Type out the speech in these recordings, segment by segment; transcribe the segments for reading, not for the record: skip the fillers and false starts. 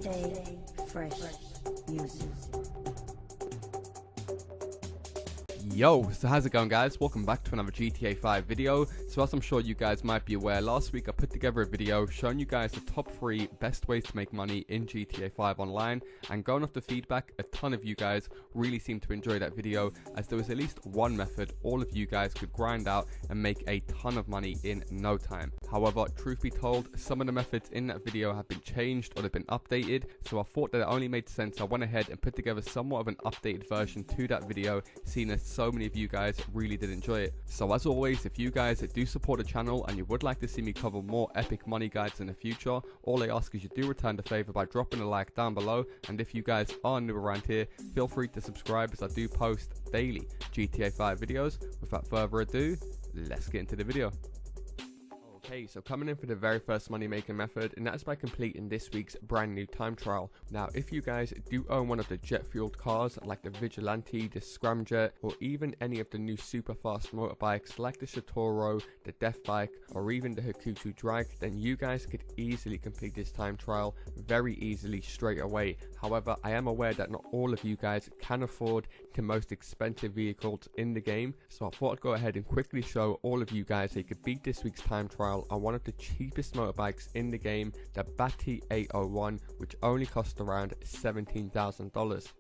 Stay fresh music. Yo, so how's it going, guys? Welcome back to another GTA 5 video. So as I'm sure you guys might be aware, last week I put together a video showing you guys the top 3 best ways to make money in GTA 5 online, and going off the feedback, a ton of you guys really seemed to enjoy that video, as there was at least one method all of you guys could grind out and make a ton of money in no time. However, truth be told, some of the methods in that video have been changed or they've been updated, so I thought that it only made sense I went ahead and put together somewhat of an updated version to that video, seeing as so many of you guys really did enjoy it. So as always, if you guys do support the channel and you would like to see me cover more epic money guides in the future, all I ask is you do return the favor by dropping a like down below, and if you guys are new around here, feel free to subscribe as I do post daily GTA 5 videos. Without further ado, let's get into the video. Okay, so coming in for the very first money making method, and that's by completing this week's brand new time trial. Now, if you guys do own one of the jet fueled cars like the Vigilante, the Scramjet, or even any of the new super fast motorbikes like the Shatoro, the Death Bike, or even the Hakutu Drag, then you guys could easily complete this time trial very easily straight away. However, I am aware that not all of you guys can afford the most expensive vehicles in the game, so I thought I'd go ahead and quickly show all of you guys how you could beat this week's time trial on one of the cheapest motorbikes in the game, the Bati 801, which only cost around $17,000.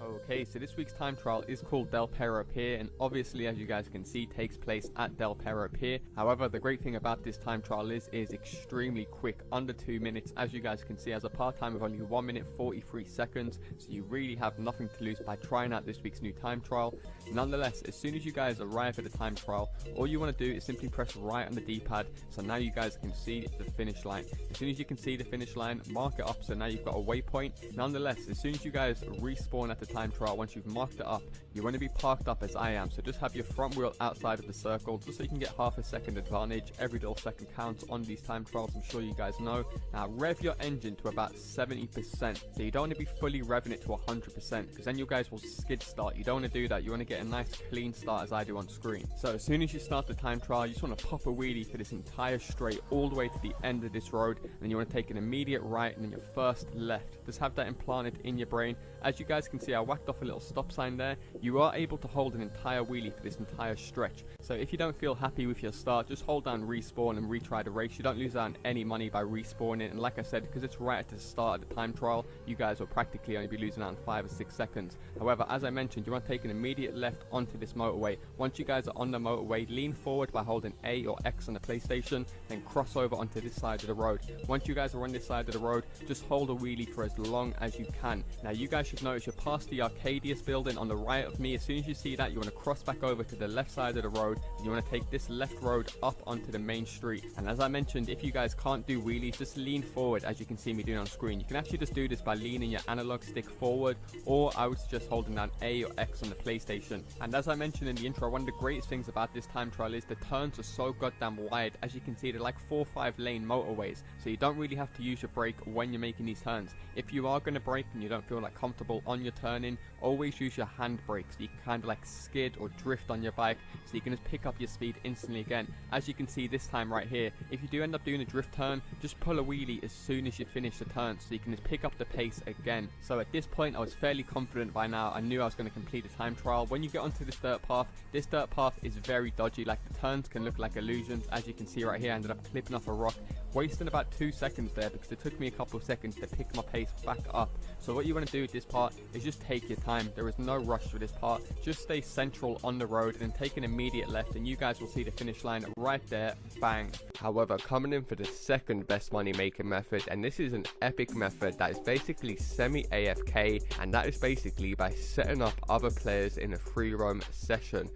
Okay, so this week's time trial is called Del Perro Pier, and obviously, as you guys can see, takes place at Del Perro Pier. However, the great thing about this time trial is extremely quick, under 2 minutes. As you guys can see, has a part time of only 1 minute 43 seconds, so you really have nothing to lose by trying out this week's new time trial. Nonetheless, as soon as you guys arrive at the time trial, all you want to do is simply press right on the D-pad, so now you guys can see the finish line. As soon as you can see the finish line, mark it up, so now you've got a waypoint. Nonetheless, as soon as you guys respawn at the time trial, once you've marked it up, you want to be parked up as I am, so just have your front wheel outside of the circle, just so you can get half a second advantage. Every little second counts on these time trials, I'm sure you guys know. Now rev your engine to about 70%, so you don't want to be fully revving it to 100%, because then you guys will skid start. You don't want to do that. You want to get a nice clean start as I do on screen. So as soon as you start the time trial, you just want to pop a wheelie for this entire straight all the way to the end of this road, and then you want to take an immediate right and then your first left. Just have that implanted in your brain. As you guys can see, I whacked off a little stop sign there. You are able to hold an entire wheelie for this entire stretch, so if you don't feel happy with your start, just hold down respawn and retry the race. You don't lose out on any money by respawning, and like I said, because it's right at the start of the time trial, you guys will practically only be losing out on 5 or 6 seconds. However, as I mentioned, you want to take an immediate left onto this motorway. Once you guys are on the motorway, lean forward by holding A or X on the PlayStation, then cross over onto this side of the road. Once you guys are on this side of the road, just hold a wheelie for as long as you can. Now you guys should notice you're past the Arcadius building on the right of me. As soon as you see that, you want to cross back over to the left side of the road, and you want to take this left road up onto the main street. And as I mentioned, if you guys can't do wheelies, just lean forward as you can see me doing on screen. You can actually just do this by leaning your analog stick forward, or I would suggest holding down A or X on the PlayStation. And as I mentioned in the intro, one of the greatest things about this time trial is the turns are so goddamn wide. As you can see, they're like 4 or 5 lane motorways, so you don't really have to use your brake when you're making these turns. If you are going to brake and you don't feel like comfortable on your turning, always use your hand brake, so you can kind of like skid or drift on your bike, so you can just pick up your speed instantly again. As you can see this time right here, if you do end up doing a drift turn, just pull a wheelie as soon as you finish the turn, so you can just pick up the pace again. So at this point, I was fairly confident by now. I knew I was going to complete the time trial. When you get onto this dirt path is very dodgy. Like, the turns can look like illusions. As you can see right here, I ended up clipping off a rock, wasting about 2 seconds there because it took me a couple of seconds to pick my pace back up. So what you want to do with this part is just take your time. There is no rush for this part. Just stay central on the road and take an immediate left, and you guys will see the finish line right there. Bang. However, coming in for the second best money making method, and this is an epic method that is basically semi-AFK, and that is basically by setting up other players in a free roam session.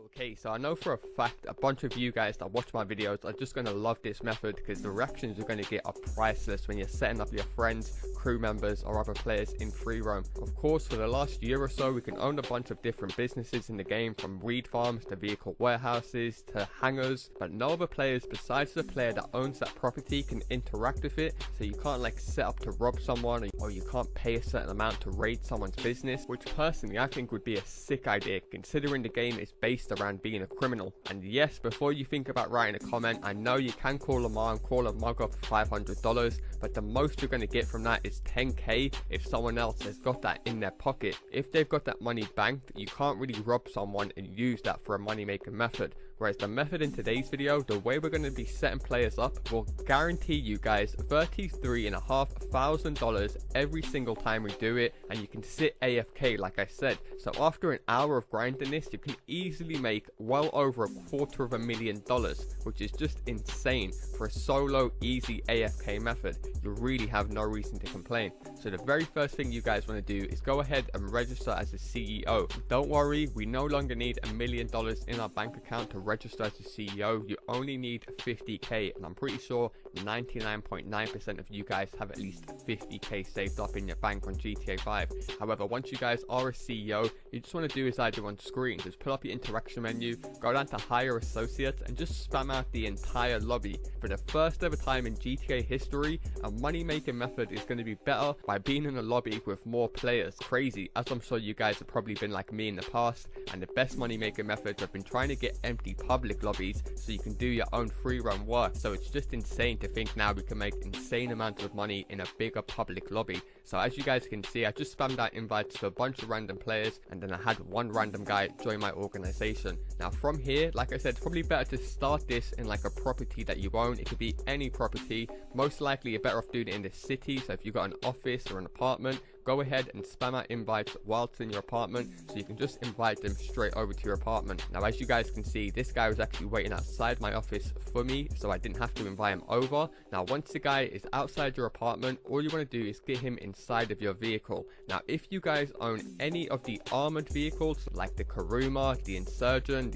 Okay, so I know for a fact a bunch of you guys that watch my videos are just going to love this method, because the reactions you're going to get are priceless when you're setting up your friends, crew members, or other players in free roam. Of course, for the last year or so, we can own a bunch of different businesses in the game, from weed farms to vehicle warehouses to hangars, but no other players besides the player that owns that property can interact with it, so you can't like set up to rob someone, or you can't pay a certain amount to raid someone's business, which personally I think would be a sick idea, considering the game is based around around being a criminal. And yes, before you think about writing a comment, I know you can call Lamar and call a mug up for $500, but the most you're going to get from that is 10k if someone else has got that in their pocket. If they've got that money banked, you can't really rob someone and use that for a money making method. Whereas the method in today's video, the way we're going to be setting players up, will guarantee you guys $33,500 every single time we do it, and you can sit AFK like I said. So after an hour of grinding this, you can easily make well over $250,000, which is just insane for a solo easy AFK method. You really have no reason to complain. So the very first thing you guys want to do is go ahead and register as a CEO. Don't worry, we no longer need $1 million in our bank account to register as a CEO. You only need 50k, and I'm pretty sure 99.9% of you guys have at least 50k saved up in your bank on GTA 5. However, once you guys are a CEO, you just want to do is I do on screen. Just pull up your interaction menu, go down to hire associates, and just spam out the entire lobby. For the first ever time in GTA history, a money making method is going to be better by being in a lobby with more players. Crazy, as I'm sure you guys have probably been like me in the past, and the best money making methods have been trying to get empty public lobbies so you can do your own free run work. So it's just insane to think now we can make insane amounts of money in a bigger public lobby. So as you guys can see, I just spammed out invites to a bunch of random players, and then I had one random guy join my organization. Now from here, like I said, it's probably better to start this in like a property that you own. It could be any property. Most likely you're better off doing it in the city. So if you've got an office or an apartment, go ahead and spam out invites whilst in your apartment, so you can just invite them straight over to your apartment. Now as you guys can see, this guy was actually waiting outside my office for me, so I didn't have to invite him over. Now once the guy is outside your apartment, all you want to do is get him inside of your vehicle. Now if you guys own any of the armored vehicles like the Kuruma, the Insurgent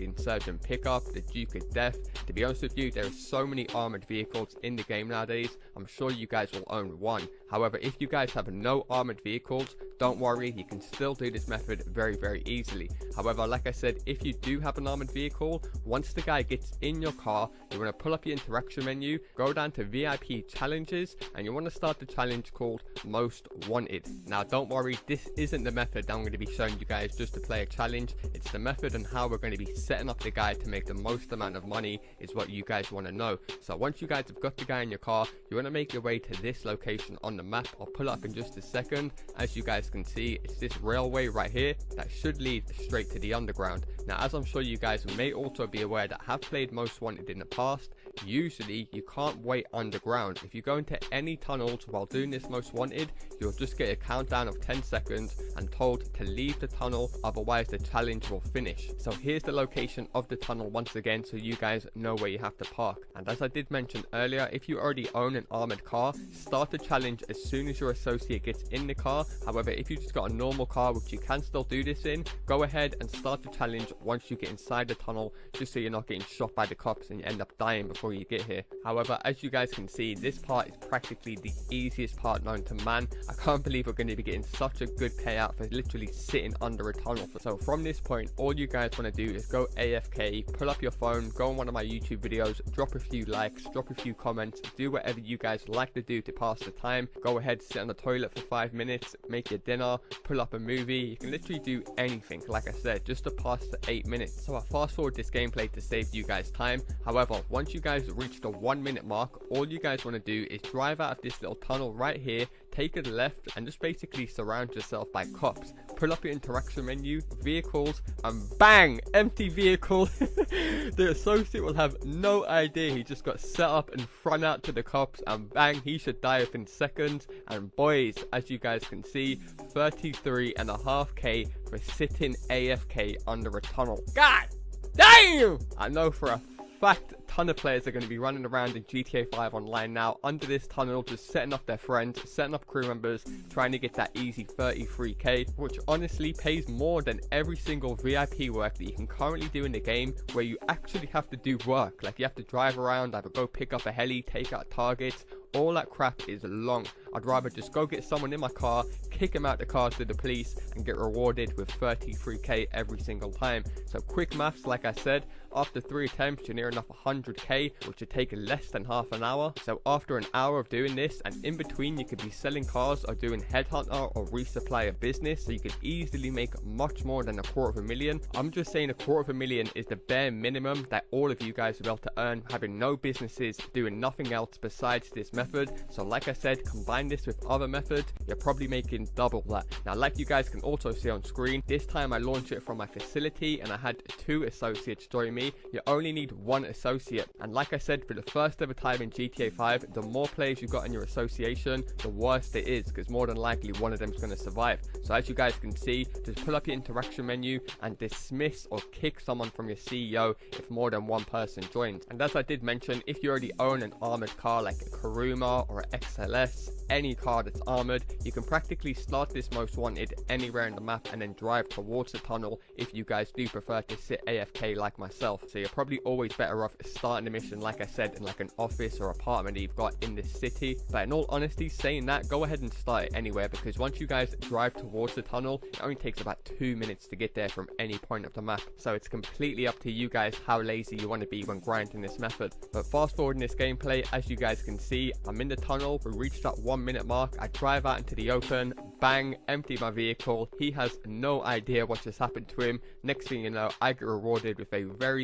pickup, the Duke of Death, to be honest with you, there are so many armored vehicles in the game nowadays, I'm sure you guys will own one. However, if you guys have no armored vehicles, don't worry, you can still do this method very easily. However, like I said, if you do have an armored vehicle, once the guy gets in your car, you want to pull up your interaction menu, go down to VIP challenges, and you want to start the challenge called Most Wanted. Now don't worry, this isn't the method that I'm going to be showing you guys just to play a challenge. It's the method and how we're going to be setting up the guy to make the most amount of money is what you guys want to know. So once you guys have got the guy in your car, you want to make your way to this location on the map. I'll pull up in just a second. As you guys can see, it's this railway right here that should lead straight to the underground. Now as I'm sure you guys may also be aware that have played Most Wanted in the past, usually you can't wait underground. If you go into any tunnels while doing this Most Wanted, you'll just get a countdown of 10 seconds and told to leave the tunnel, otherwise the challenge will finish. So here's the location of the tunnel once again, so you guys know where you have to park. And as I did mention earlier, if you already own an armored car, start the challenge as soon as your associate gets in the car. However, if you just got a normal car, which you can still do this in, go ahead and start the challenge once you get inside the tunnel, just so you're not getting shot by the cops and you end up dying before you get here. However, as you guys can see, this part is practically the easiest part known to man. I can't believe we're going to be getting such a good payout for literally sitting under a tunnel. So from this point, all you guys want to do is go AFK, pull up your phone, go on one of my YouTube videos, drop a few likes, drop a few comments, do whatever you guys like to do to pass the time. Go ahead, sit on the toilet for 5 minutes, make your dinner, pull up a movie. You can literally do anything, like I said, just to pass the 8 minutes. So I fast forward this gameplay to save you guys time. However, once you guys reach the 1 minute mark, all you guys want to do is drive out of this little tunnel right here, take a left, and just basically surround yourself by cops. Pull up your interaction menu, vehicles, and bang, empty vehicle. The associate will have no idea he just got set up and thrown out to the cops, and bang, he should die within seconds. And boys, as you guys can see, 33.5k for sitting AFK under a tunnel. God damn! I know for a fact a ton of players are going to be running around in GTA 5 online now under this tunnel, just setting up their friends, setting up crew members, trying to get that easy 33k, which honestly pays more than every single VIP work that you can currently do in the game, where you actually have to do work. Like you have to drive around, either go pick up a heli, take out targets. All that crap is long. I'd rather just go get someone in my car, kick him out the car to the police, and get rewarded with 33k every single time. So quick maths, like I said, After 3 attempts, you're near enough 100k, which would take less than half an hour. So after an hour of doing this, and in between you could be selling cars or doing headhunter or resupply a business, so you could easily make much more than $250,000. I'm just saying $250,000 is the bare minimum that all of you guys will be able to earn having no businesses, doing nothing else besides this method. So like I said, combine this with other methods, you're probably making double that. Now like you guys can also see on screen, this time I launched it from my facility and I had 2 associates join me. You only need 1 associate, and like I said, for the first ever time in GTA 5, the more players you got in your association, the worse it is, because more than likely one of them is going to survive. So as you guys can see, just pull up your interaction menu and dismiss or kick someone from your CEO if more than 1 person joins. And as I did mention, if you already own an armored car like a Kuruma or an XLS, any car that's armored, you can practically start this most wanted anywhere in the map and then drive towards the tunnel if you guys do prefer to sit AFK like myself. So you're probably always better off starting the mission, like I said, in like an office or apartment that you've got in this city. But in all honesty, saying that, go ahead and start it anywhere, because once you guys drive towards the tunnel, it only takes about 2 minutes to get there from any point of the map. So it's completely up to you guys how lazy you want to be when grinding this method. But fast forward in this gameplay, as you guys can see, I'm in the tunnel. We reached that 1 minute mark. I drive out into the open, bang, empty my vehicle. He has no idea what just happened to him. Next thing you know, I get rewarded with a very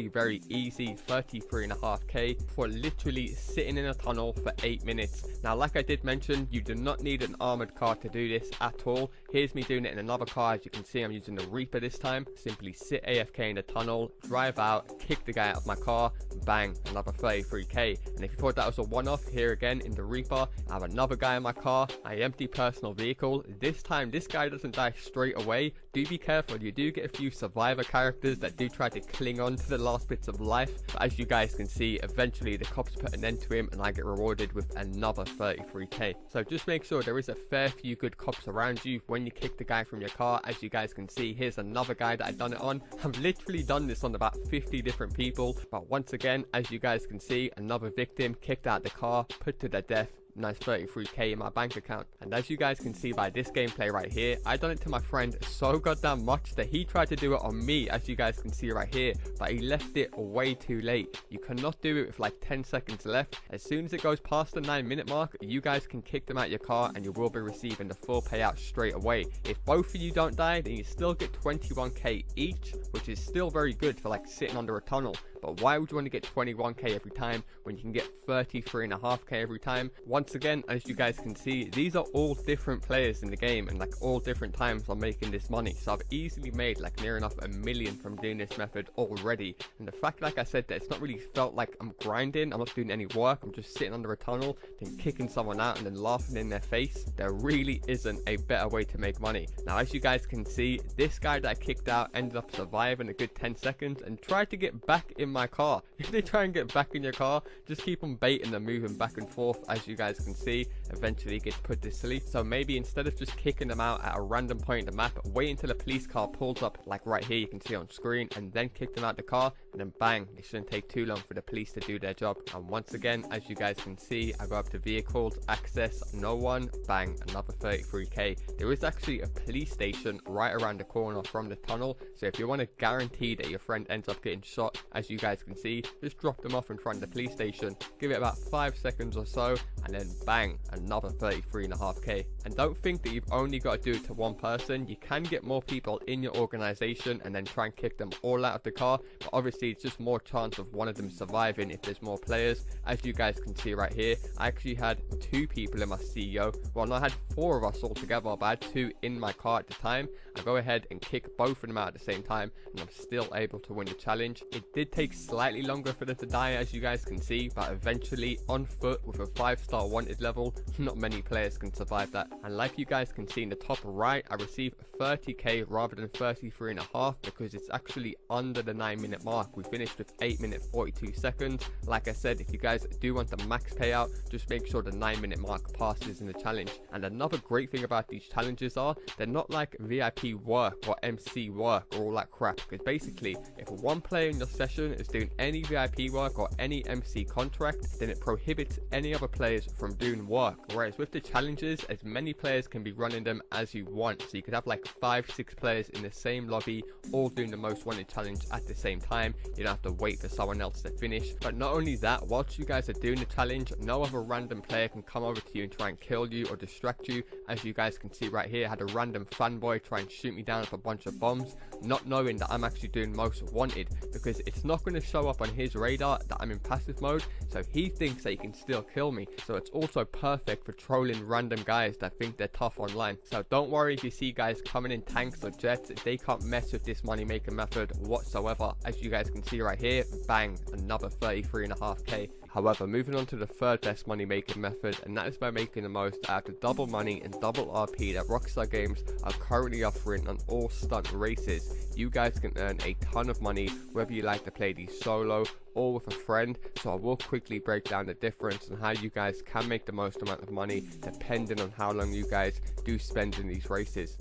easy 33.5k for literally sitting in a tunnel for 8 minutes. Now like I did mention, you do not need an armored car to do this at all. Here's me doing it in another car. As you can see, I'm using the Reaper this time. Simply sit AFK in the tunnel, drive out, kick the guy out of my car, bang, another 33k. And if you thought that was a one-off, here again in the Reaper, I have another guy in my car. I empty personal vehicle. This time this guy doesn't die straight away. Do be careful, you do get a few survivor characters that do try to cling on to the last bits of life. But as you guys can see, eventually the cops put an end to him and I get rewarded with another 33k. So just make sure there is a fair few good cops around you when you kick the guy from your car. As you guys can see, here's another guy that I've done it on. I've literally done this on about 50 different people. But once again, as you guys can see, another victim kicked out the car, put to their death. Nice 33k in my bank account. And as you guys can see by this gameplay right here, I done it to my friend so goddamn much that he tried to do it on me, as you guys can see right here, but he left it way too late. You cannot do it with like 10 seconds left. As soon as it goes past the 9-minute mark, you guys can kick them out your car and you will be receiving the full payout straight away. If both of you don't die, then you still get 21k each, which is still very good for like sitting under a tunnel. But why would you want to get 21k every time when you can get 33.5k every time? Once again, as you guys can see, these are all different players in the game and like all different times I'm making this money. So I've easily made like near enough $1 million from doing this method already. And the fact, like I said, that it's not really felt like I'm grinding, I'm not doing any work, I'm just sitting under a tunnel, then kicking someone out and then laughing in their face. There really isn't a better way to make money. Now, as you guys can see, this guy that I kicked out ended up surviving a good 10 seconds and tried to get back in my car. If they try and get back in your car, just keep on baiting them, moving back and forth. As you guys can see, eventually it gets put to sleep. So maybe instead of just kicking them out at a random point in the map, wait until a police car pulls up, like right here you can see on screen, and then kick them out the car, and then bang, it shouldn't take too long for the police to do their job. And once again, as you guys can see, I go up to vehicles, access, no one, bang, another 33k. There is actually a police station right around the corner from the tunnel, so if you want to guarantee that your friend ends up getting shot, as you guys can see, just drop them off in front of the police station, give it about 5 seconds or so, and then bang, another 33.5k. And don't think that you've only got to do it to one person. You can get more people in your organization and then try and kick them all out of the car, but obviously it's just more chance of one of them surviving if there's more players. As you guys can see right here, I actually had 2 people in my CEO. Well, no, I had 4 of us all together, but I had 2 in my car at the time. I go ahead and kick both of them out at the same time, and I'm still able to win the challenge. It did take slightly longer for them to die, as you guys can see, but eventually on foot with a 5-star wanted level, not many players can survive that. And like you guys can see in the top right, I received 30k rather than 33.5 because it's actually under the 9-minute mark. We finished with 8 minutes 42 seconds. Like I said, if you guys do want the max payout, just make sure the 9-minute mark passes in the challenge. And another great thing about these challenges are they're not like VIP work or MC work or all that crap, because basically if one player in your session is doing any VIP work or any MC contract, then it prohibits any other players from doing work. Whereas with the challenges, as many players can be running them as you want. So you could have like 5-6 players in the same lobby all doing the most wanted challenge at the same time. You don't have to wait for someone else to finish. But not only that, whilst you guys are doing the challenge, no other random player can come over to you and try and kill you or distract you. As you guys can see right here, I had a random fanboy try and shoot me down with a bunch of bombs, not knowing that I'm actually doing most wanted, because it's not going to show up on his radar that I'm in passive mode, so he thinks that he can still kill me. So it's also perfect for trolling random guys that think they're tough online. So don't worry if you see guys coming in tanks or jets, they can't mess with this money making method whatsoever. As you guys can see right here, bang, another 33.5k. However, moving on to the third best money making method, and that is by making the most out of the double money and double RP that Rockstar Games are currently offering on all stunt races. You guys can earn a ton of money whether you like to play these solo or with a friend, so I will quickly break down the difference and how you guys can make the most amount of money depending on how long you guys do spend in these races.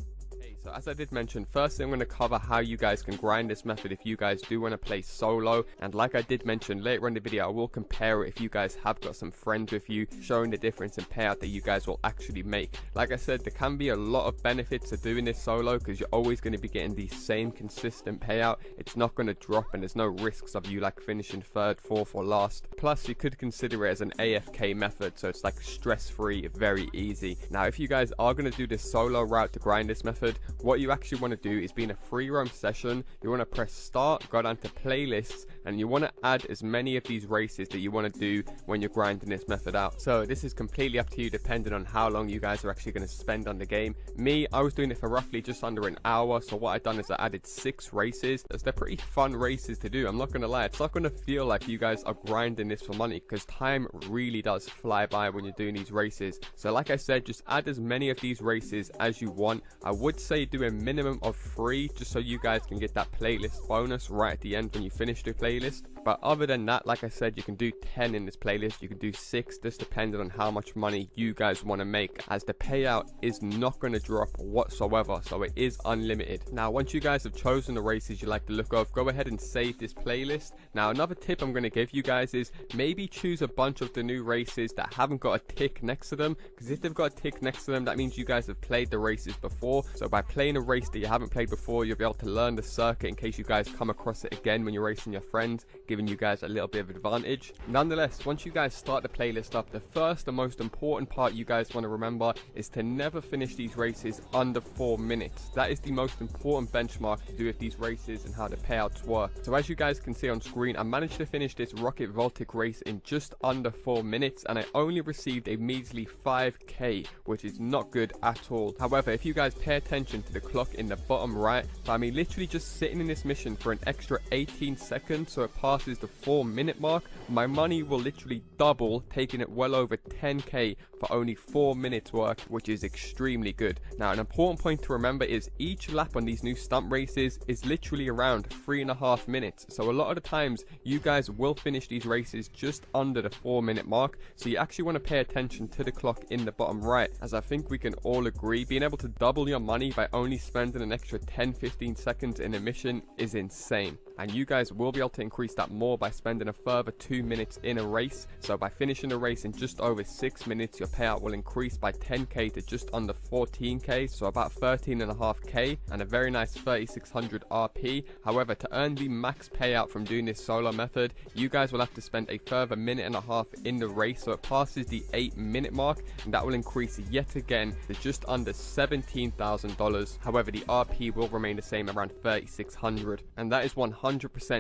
So as I did mention, firstly I'm going to cover how you guys can grind this method if you guys do want to play solo, and like I did mention later in the video, I will compare it if you guys have got some friends with you, showing the difference in payout that you guys will actually make. Like I said, there can be a lot of benefits to doing this solo because you're always going to be getting the same consistent payout. It's not going to drop and there's no risks of you like finishing third, fourth or last. Plus you could consider it as an AFK method, so it's like stress free, very easy. Now if you guys are going to do this solo route to grind this method, what you actually want to do is be in a free roam session. You want to press start, go down to playlists, and you want to add as many of these races that you want to do when you're grinding this method out. So this is completely up to you depending on how long you guys are actually going to spend on the game. Me, I was doing it for roughly just under an hour, so what I've done is I added 6 races. They're pretty fun races to do, I'm not going to lie. It's not going to feel like you guys are grinding this for money because time really does fly by when you're doing these races. So like I said, just add as many of these races as you want. I would say do a minimum of 3 just so you guys can get that playlist bonus right at the end when you finish the playlist. But other than that, like I said, you can do 10 in this playlist, you can do 6, just depending on how much money you guys want to make, as the payout is not going to drop whatsoever, so it is unlimited. Now once you guys have chosen the races you like the look of, go ahead and save this playlist. Now another tip I'm going to give you guys is maybe choose a bunch of the new races that haven't got a tick next to them, because if they've got a tick next to them, that means you guys have played the races before. So by playing a race that you haven't played before, you'll be able to learn the circuit in case you guys come across it again when you're racing your friends, giving you guys a little bit of advantage. Nonetheless, once you guys start the playlist up, the first and most important part you guys want to remember is to never finish these races under 4 minutes. That is the most important benchmark to do with these races and how the payouts work. So as you guys can see on screen, I managed to finish this Rocket Voltic race in just under 4 minutes, and I only received a measly 5k, which is not good at all. However, if you guys pay attention to the clock in the bottom right, I mean literally just sitting in this mission for an extra 18 seconds so it passes the 4-minute mark, my money will literally double, taking it well over 10k for only 4 minutes work, which is extremely good. Now an important point to remember is each lap on these new stunt races is literally around 3.5 minutes, so a lot of the times you guys will finish these races just under the 4-minute mark. So you actually want to pay attention to the clock in the bottom right, as I think we can all agree being able to double your money by only spending an extra 10-15 seconds in a mission is insane. And you guys will be able to increase that more by spending a further 2 minutes in a race. So by finishing a race in just over 6 minutes, your payout will increase by 10k to just under 14k, so about 13.5k, and a very nice 3600 RP. However, to earn the max payout from doing this solo method, you guys will have to spend a further 1.5 minutes in the race, so it passes the 8-minute mark, and that will increase yet again to just under $17,000. However, the RP will remain the same, around 3600, and that is 100%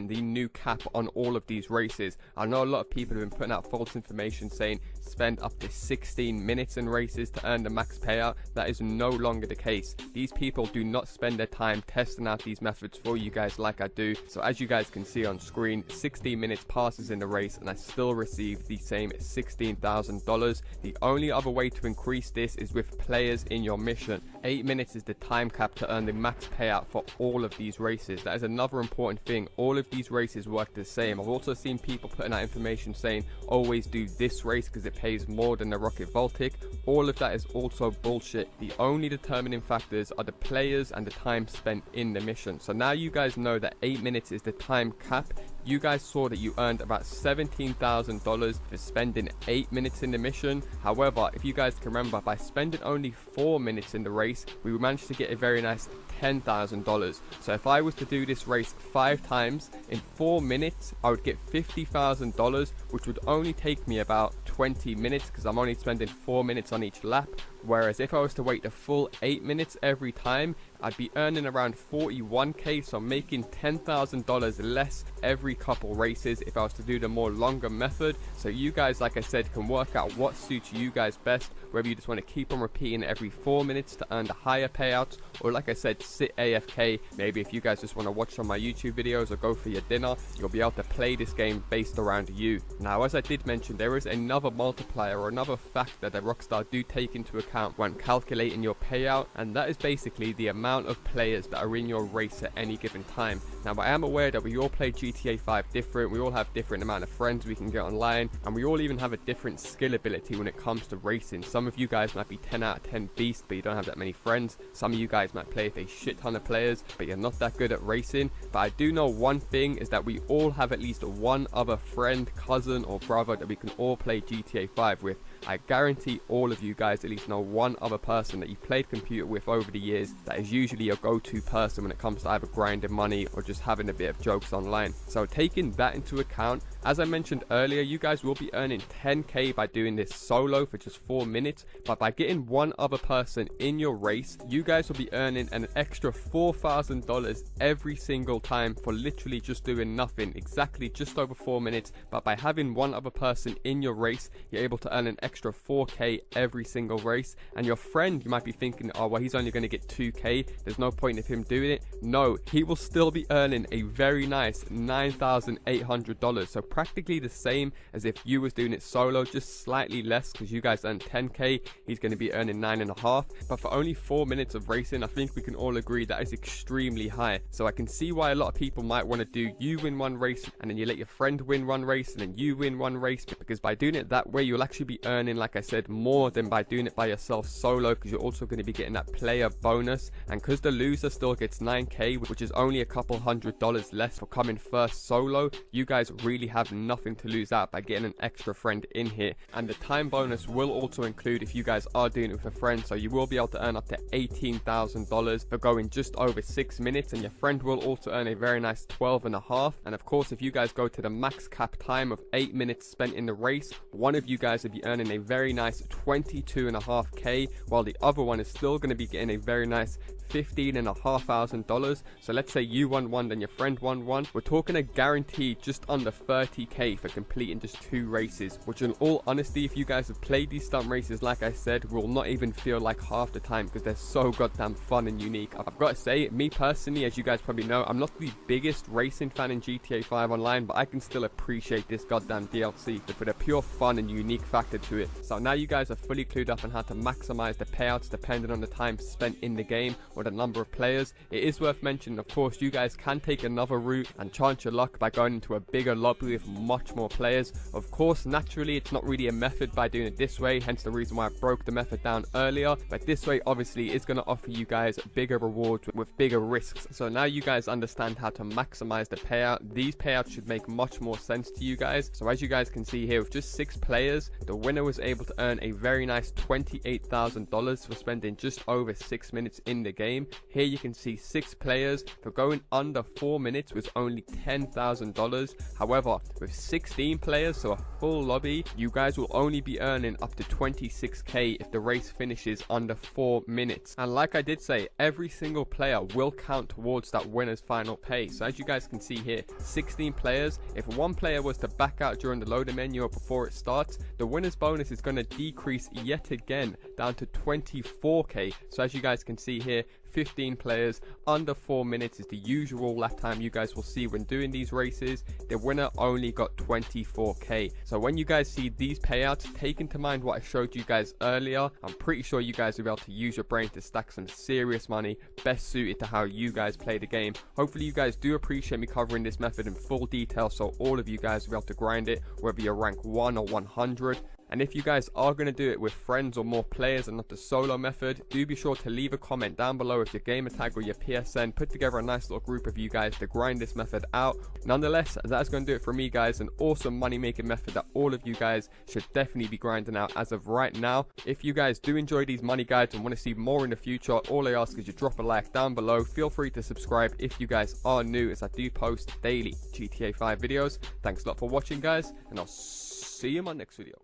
the new cap on all of these races. I know a lot of people have been putting out false information saying spend up to 16 minutes in races to earn the max payout. That is no longer the case. These people do not spend their time testing out these methods for you guys like I do. So as you guys can see on screen, 16 minutes passes in the race and I still receive the same $16,000. The only other way to increase this is with players in your mission. 8 minutes is the time cap to earn the max payout for all of these races. That is another important thing. All of these races work the same. I've also seen people putting out information saying always do this race because it pays more than the Rocket Voltic. All of that is also bullshit. The only determining factors are the players and the time spent in the mission. So now you guys know that 8 minutes is the time cap. You guys saw that you earned about $17,000 for spending 8 minutes in the mission. However, if you guys can remember, by spending only 4 minutes in the race, we managed to get a very nice $10,000. So if I was to do this race 5 times in 4 minutes, I would get $50,000, which would only take me about 20 minutes because I'm only spending 4 minutes on each lap. Whereas if I was to wait the full 8 minutes every time, I'd be earning around 41k, so making $10,000 less every couple races if I was to do the more longer method. So you guys, like I said, can work out what suits you guys best, whether you just want to keep on repeating every 4 minutes to earn the higher payouts, or like I said, sit AFK. Maybe if you guys just want to watch some of my YouTube videos or go for your dinner, you'll be able to play this game based around you. Now, as I did mention, there is another multiplier or another factor that Rockstar do take into account when calculating your payout, and that is basically the amount of players that are in your race at any given time. Now, I am aware that we all play GTA 5 different, we all have different amount of friends we can get online, and we all even have a different skill ability when it comes to racing. Some of you guys might be 10 out of 10 beast, but you don't have that many friends. Some of you guys might play with a shit ton of players, but you're not that good at racing. But I do know one thing is that we all have at least one other friend, cousin, or brother that we can all play GTA 5 with. I guarantee all of you guys at least know one other person that you've played computer with over the years that is usually your go-to person when it comes to either grinding money or just having a bit of jokes online. So taking that into account, as I mentioned earlier, you guys will be earning 10k by doing this solo for just 4 minutes, but by getting one other person in your race, you guys will be earning an extra $4,000 every single time for literally just doing nothing, exactly just over 4 minutes. But by having one other person in your race, you're able to earn an extra 4k every single race. And your friend, you might be thinking, oh well, he's only going to get 2k, there's no point of him doing it. No, he will still be earning a very nice $9,800, so practically the same as if you was doing it solo, just slightly less because you guys earn 10k, he's going to be earning 9.5. But for only 4 minutes of racing, I think we can all agree that is extremely high. So I can see why a lot of people might want to do you win one race and then you let your friend win one race and then you win one race, because by doing it that way you'll actually be earning, like I said, more than by doing it by yourself solo, because you're also going to be getting that player bonus. And because the loser still gets 9k, which is only a couple $100 less for coming first solo, you guys really have nothing to lose out by getting an extra friend in here. And the time bonus will also include if you guys are doing it with a friend, so you will be able to earn up to $18,000 for going just over 6 minutes, and your friend will also earn a very nice 12.5. And of course, if you guys go to the max cap time of 8 minutes spent in the race, one of you guys will be earning a very nice 22.5k, while the other one is still going to be getting a very nice $15,500. So let's say you won one, then your friend won one. We're talking a guaranteed just under 30k for completing just 2 races, which in all honesty, if you guys have played these stunt races, like I said, will not even feel like half the time because they're so goddamn fun and unique. I've got to say, me personally, as you guys probably know, I'm not the biggest racing fan in GTA 5 Online, but I can still appreciate this goddamn DLC for the pure fun and unique factor to it. So now you guys are fully clued up on how to maximize the payouts depending on the time spent in the game or the number of players. It is worth mentioning, of course, you guys can take another route and chance your luck by going into a bigger lobby with much more players. Of course, naturally, it's not really a method by doing it this way, hence the reason why I broke the method down earlier. But this way, obviously, is going to offer you guys bigger rewards with bigger risks. So now you guys understand how to maximize the payout. These payouts should make much more sense to you guys. So as you guys can see here, with just 6 players, the winner was able to earn a very nice $28,000 for spending just over 6 minutes in the game. Here you can see 6 players for going under 4 minutes was only $10,000. However, with 16 players, so a full lobby, you guys will only be earning up to 26k if the race finishes under 4 minutes. And like I did say, every single player will count towards that winner's final pay. So as you guys can see here, 16 players, if one player was to back out during the loader menu or before it starts, the winner's bonus is going to decrease yet again down to 24k. So as you guys can see here, 15 players, under 4 minutes is the usual lap time you guys will see when doing these races. The winner only got 24k. So when you guys see these payouts, take into mind what I showed you guys earlier. I'm pretty sure you guys will be able to use your brain to stack some serious money, best suited to how you guys play the game. Hopefully you guys do appreciate me covering this method in full detail, so all of you guys will be able to grind it, whether you're rank 1 or 100. And if you guys are going to do it with friends or more players and not the solo method, do be sure to leave a comment down below with your gamer tag or your PSN. Put together a nice little group of you guys to grind this method out. Nonetheless, that's going to do it for me, guys. An awesome money making method that all of you guys should definitely be grinding out as of right now. If you guys do enjoy these money guides and want to see more in the future, all I ask is you drop a like down below. Feel free to subscribe if you guys are new, as I do post daily GTA 5 videos. Thanks a lot for watching, guys, and I'll see you in my next video.